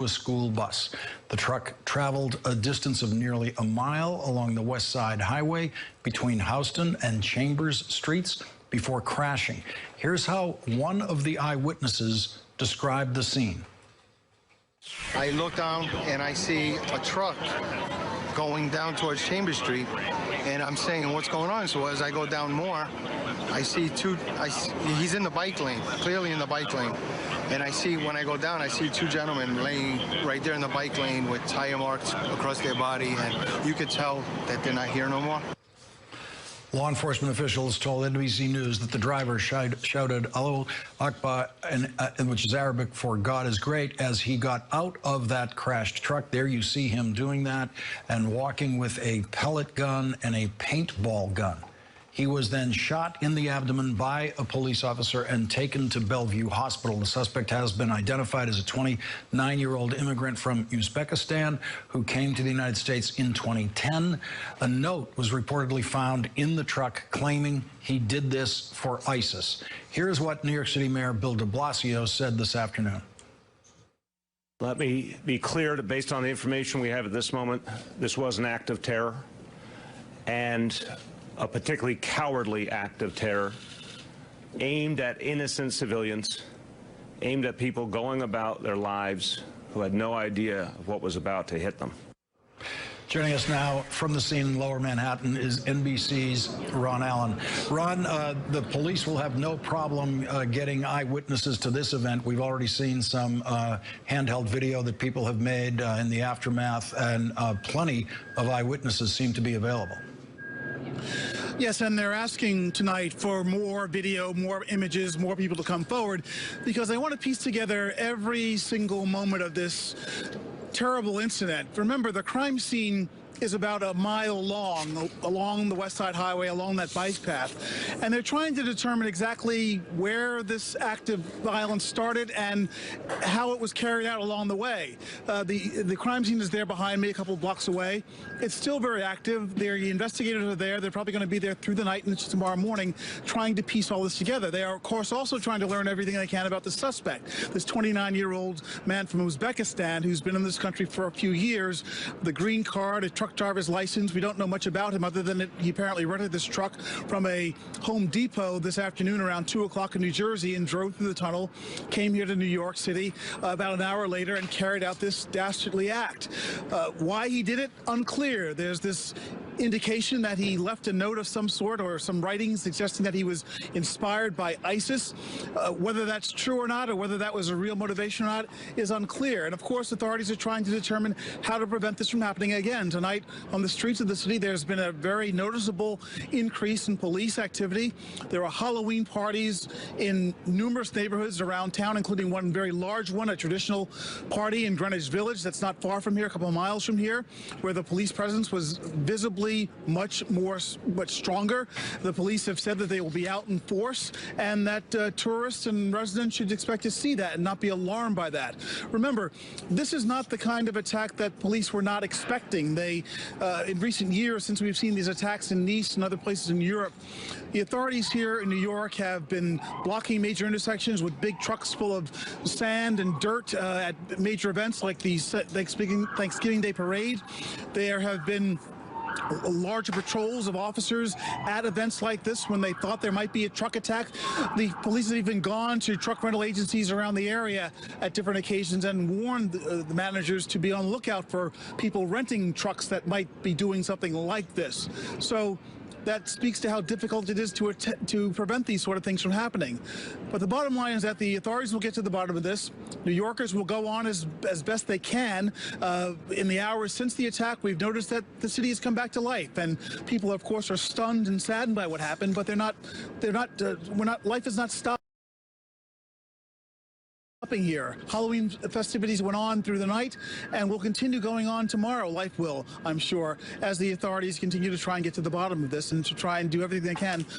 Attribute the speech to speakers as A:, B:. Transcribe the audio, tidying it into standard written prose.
A: a school bus. The truck traveled a distance of nearly a mile along the West Side Highway between Houston and Chambers Streets before crashing. Here's how one of the eyewitnesses described the scene.
B: I look down and I see a truck going down towards Chambers Street, and I'm saying, what's going on? So as I go down more, I see he's in the bike lane, clearly in the bike lane. And I see, when I go down, I see two gentlemen laying right there in the bike lane with tire marks across their body, and you could tell that they're not here no more.
A: Law enforcement officials told NBC News that the driver shouted "Allahu Akbar," which is Arabic for "God is great," as he got out of that crashed truck. There you see him doing that and walking with a pellet gun and a paintball gun. He was then shot in the abdomen by a police officer and taken to Bellevue Hospital. The suspect has been identified as a 29-year-old immigrant from Uzbekistan who came to the United States in 2010. A note was reportedly found in the truck claiming he did this for ISIS. Here's what New York City Mayor Bill de Blasio said this afternoon.
C: Let me be clear that based on the information we have at this moment, this was an act of terror, and a particularly cowardly act of terror aimed at innocent civilians, aimed at people going about their lives who had no idea of what was about to hit them.
A: Joining us now from the scene in Lower Manhattan is NBC's Ron Allen. Ron, the police will have no problem getting eyewitnesses to this event. We've already seen some handheld video that people have made in the aftermath, and plenty of eyewitnesses seem to be available.
D: Yes, and they're asking tonight for more video, more images, more people to come forward, because they want to piece together every single moment of this terrible incident. Remember, the crime scene is about a mile long along the West Side Highway, along that bike path. And they're trying to determine exactly where this act of violence started and how it was carried out along the way. The crime scene is there behind me, a couple of blocks away. It's still very active. The investigators are there. They're probably going to be there through the night and tomorrow morning trying to piece all this together. They are, of course, also trying to learn everything they can about the suspect, this 29-year-old man from Uzbekistan who's been in this country for a few years, the green card, a truck driver's license. We don't know much about him other than that he apparently rented this truck from a Home Depot this afternoon around 2 o'clock in New Jersey and drove through the tunnel, came here to New York City about an hour later and carried out this dastardly act. Why he did it, unclear. There's this indication that he left a note of some sort or some writing suggesting that he was inspired by ISIS. Whether that's true or not, or whether that was a real motivation or not, is unclear. And of course, authorities are trying to determine how to prevent this from happening again. Tonight on the streets of the city, there's been a very noticeable increase in police activity. There are Halloween parties in numerous neighborhoods around town, including one very large one, a traditional party in Greenwich Village that's not far from here, a couple of miles from here, where the police presence was visibly much stronger. The police have said that they will be out in force, and that tourists and residents should expect to see that and not be alarmed by that. Remember, this is not the kind of attack that police were not expecting. They, in recent years, since we've seen these attacks in Nice and other places in Europe, the authorities here in New York have been blocking major intersections with big trucks full of sand and dirt at major events like the Thanksgiving Day Parade. There have been larger patrols of officers at events like this when they thought there might be a truck attack. The police have even gone to truck rental agencies around the area at different occasions and warned the managers to be on the lookout for people renting trucks that might be doing something like this. So that speaks to how difficult it is to prevent these sort of things from happening. But the bottom line is that the authorities will get to the bottom of this. New Yorkers will go on as best they can. In the hours since the attack, we've noticed that the city has come back to life, and people, of course, are stunned and saddened by what happened. But life is not stopped here. Halloween festivities went on through the night and will continue going on tomorrow. Life will, I'm sure, as the authorities continue to try and get to the bottom of this and to try and do everything they can